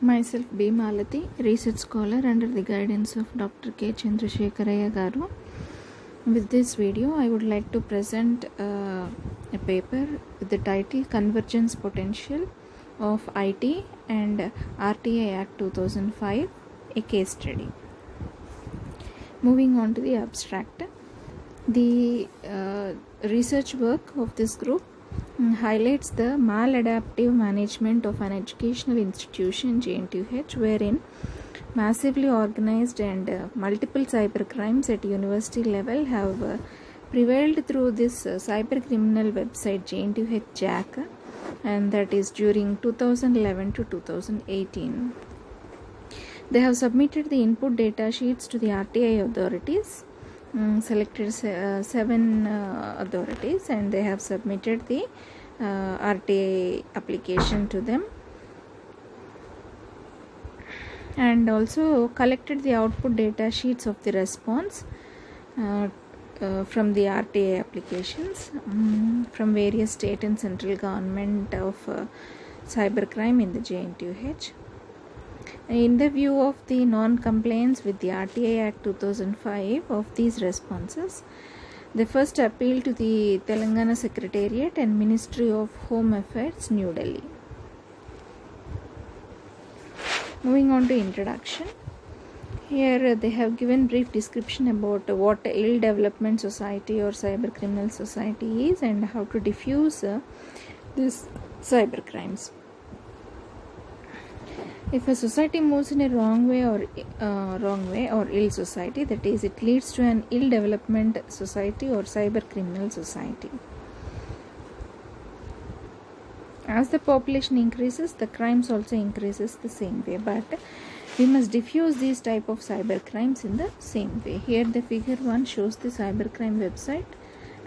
Myself B. Malati, research scholar under the guidance of Dr. K. Chandrasekharaya Garu. With this video, I would like to present a paper with the title Convergence Potential of IT and RTI Act 2005, a case study. Moving on to the abstract. The research work of this group highlights the maladaptive management of an educational institution JNTUH, wherein massively organized and multiple cybercrimes at university level have prevailed through this cybercriminal website JNTUH Jack, and that is during 2011 to 2018. They have submitted the input data sheets to the RTI authorities, selected 7 authorities, and they have submitted the RTI application to them, and also collected the output data sheets of the response from the RTI applications from various state and central government of cybercrime in the JNTUH. In the view of the non-compliance with the RTI Act 2005 of these responses, they first appealed to the Telangana Secretariat and Ministry of Home Affairs, New Delhi. Moving on to introduction. Here they have given brief description about what ill development society or cyber criminal society is and how to diffuse these cyber crimes. If a society moves in a wrong way or ill society, that is, it leads to an ill development society or cyber criminal society. As the population increases, the crimes also increases the same way, but we must diffuse these type of cyber crimes in the same way. Here the figure 1 shows the cybercrime website,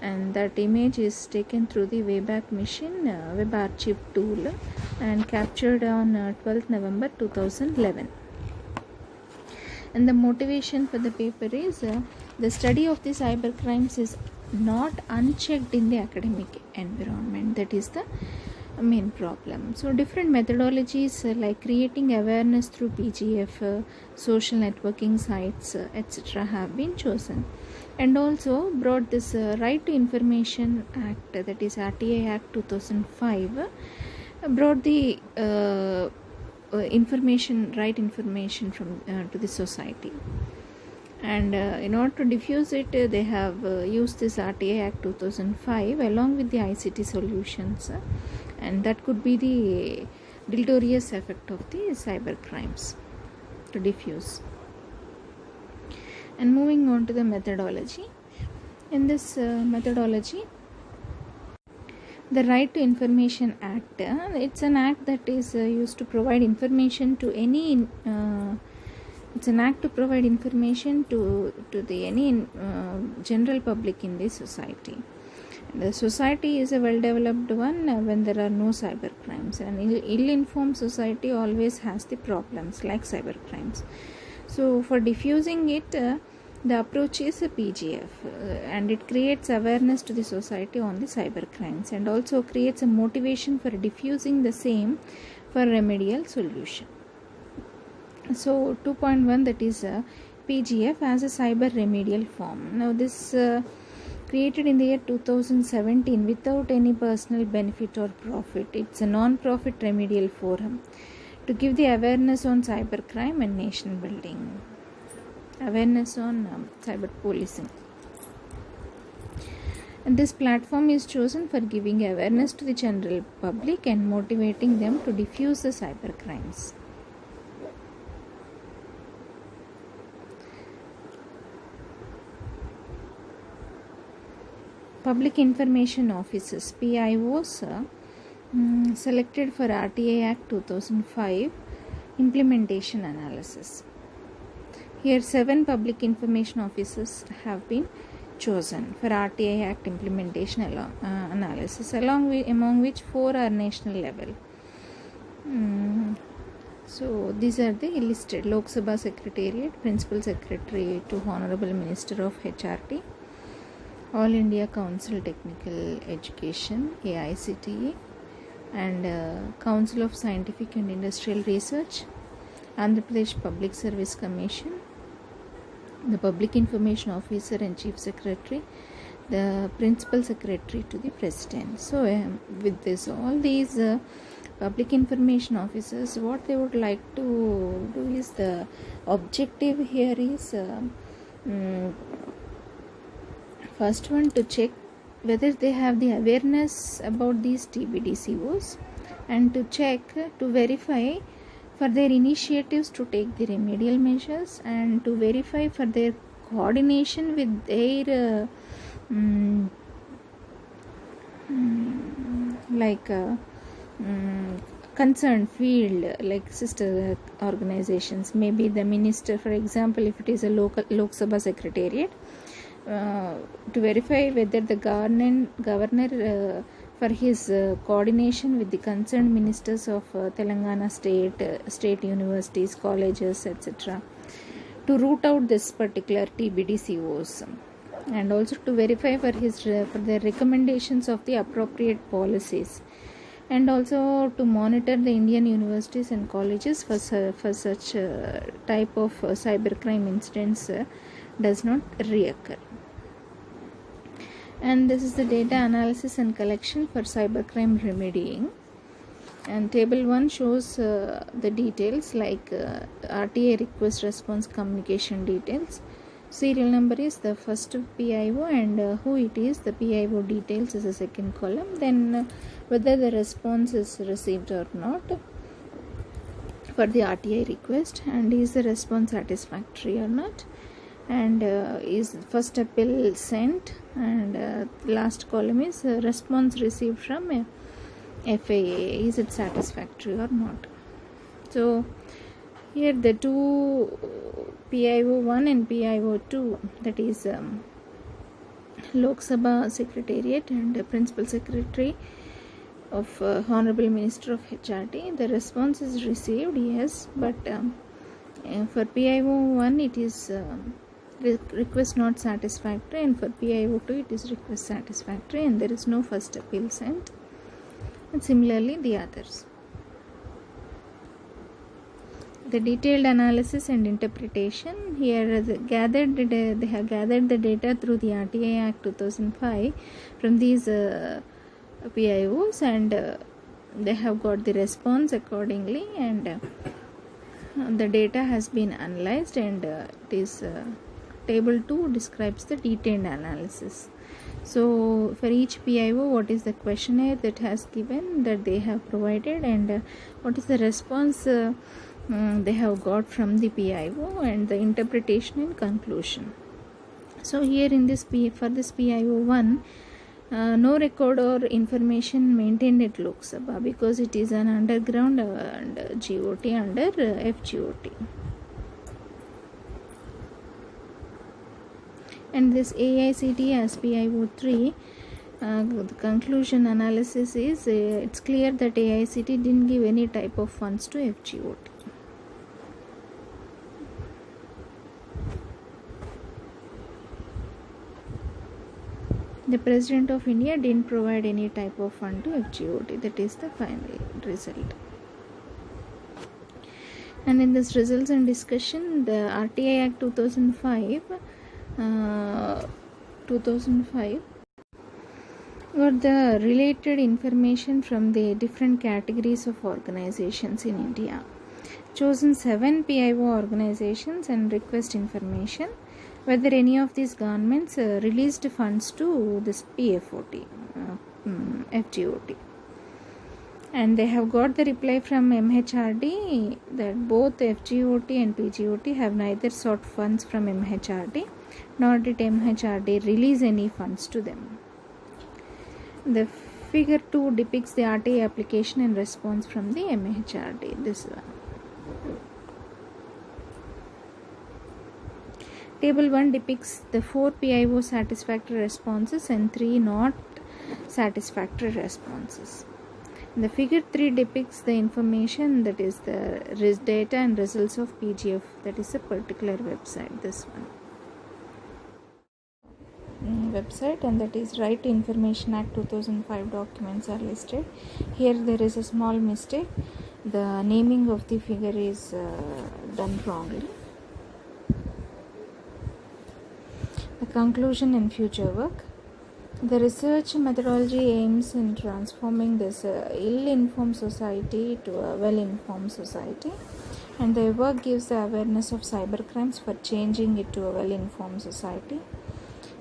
and that image is taken through the Wayback Machine web archive tool and captured on 12th November 2011. And the motivation for the paper is the study of the cyber crimes is not unchecked in the academic environment. That is the main problem. So different methodologies like creating awareness through PGF, social networking sites, etc. have been chosen, and also brought this Right to Information Act, that is RTI Act 2005, brought the right information from to the society, and in order to diffuse it, they have used this RTI Act 2005 along with the ICT solutions, and that could be the deleterious effect of the cyber crimes to diffuse. And moving on to the methodology. In this methodology, the Right to Information Act, it's an act that is used to provide information to any it's an act to provide information to the any general public in the society. The society is a well-developed one when there are no cyber crimes, and ill-informed society always has the problems like cyber crimes. So for diffusing it, the approach is a PGF, and it creates awareness to the society on the cyber crimes and also creates a motivation for diffusing the same for remedial solution. So 2.1, that is PGF as a cyber remedial form. Now this created in the year 2017 without any personal benefit or profit. It's a non-profit remedial forum to give the awareness on cybercrime and nation building, awareness on cyber policing. And this platform is chosen for giving awareness to the general public and motivating them to diffuse the cyber crimes. Public Information Officers, PIOs, selected for RTI Act 2005 implementation analysis. Here 7 public information officers have been chosen for RTI Act implementation analysis, among which 4 are national level. So these are the listed: Lok Sabha Secretariat, Principal Secretary to Honorable Minister of HRT, All India Council Technical Education, AICTE, and Council of Scientific and Industrial Research, Andhra Pradesh Public Service Commission, the Public Information Officer and Chief Secretary, the Principal Secretary to the President. So with this, all these public information officers, what they would like to do is, the objective here is first one, to check whether they have the awareness about these TBDCOs, and to check, to verify for their initiatives to take the remedial measures, and to verify for their coordination with their concerned field, like sister organizations, maybe the minister, for example, if it is a local Lok Sabha secretariat, to verify whether the governor for his coordination with the concerned ministers of Telangana state universities, colleges, etc., to root out this particular TBDCOs, and also to verify for the recommendations of the appropriate policies, and also to monitor the Indian universities and colleges for such type of cybercrime incidents does not reoccur. And this is the data analysis and collection for cybercrime remedying. And table 1 shows the details, like RTA request response communication details. Serial number is the first PIO, and who it is, the PIO details is the second column. Then whether the response is received or not for the RTA request, and is the response satisfactory or not, and is first appeal sent, and last column is response received from FAA, is it satisfactory or not. So here the two PIO1 and PIO2, that is Lok Sabha Secretariat and Principal Secretary of Honorable Minister of HRD, the response is received, yes, but for PIO1 it is request not satisfactory, and for PIO2 it is request satisfactory, and there is no first appeal sent, and similarly the others. The detailed analysis and interpretation, here they have gathered the data through the RTA Act 2005 from these PIOs, and they have got the response accordingly, and the data has been analyzed, and it is table 2 describes the detailed analysis. So for each PIO, what is the questionnaire that has given, that they have provided, and what is the response they have got from the PIO, and the interpretation and conclusion. So here in this for this PIO1, no record or information maintained at Lok Sabha, because it is an underground and GOT under FGOT. And this AICT as PIO3, the conclusion analysis is, it's clear that AICT didn't give any type of funds to FGOT. The President of India didn't provide any type of fund to FGOT. That is the final result. And in this results and discussion, the RTA Act 2005 got the related information from the different categories of organizations in India. Chosen 7 PIO organizations and request information whether any of these governments released funds to this PFOT, FGOT. And they have got the reply from MHRD that both FGOT and PGOT have neither sought funds from MHRD, nor did MHRD release any funds to them. The figure 2 depicts the RTA application and response from the MHRD. This one. Table 1 depicts the 4 PIO satisfactory responses and 3 not satisfactory responses. The figure 3 depicts the information, that is the data and results of PGF, that is a particular website, this one. Website, and that is Right to Information Act 2005 documents are listed. Here there is a small mistake. the naming of the figure is done wrongly. The conclusion in future work. The research methodology aims in transforming this ill-informed society to a well-informed society, and their work gives the awareness of cybercrimes for changing it to a well-informed society.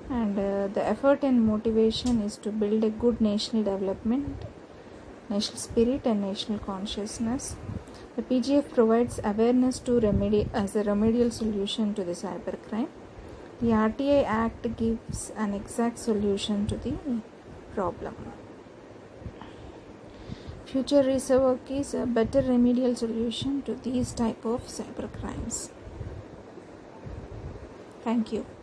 And the effort and motivation is to build a good national development, national spirit and national consciousness. The PGF provides awareness to as a remedial solution to the cybercrime. The RTI Act gives an exact solution to the problem. Future research work is a better remedial solution to these type of cybercrimes. Thank you.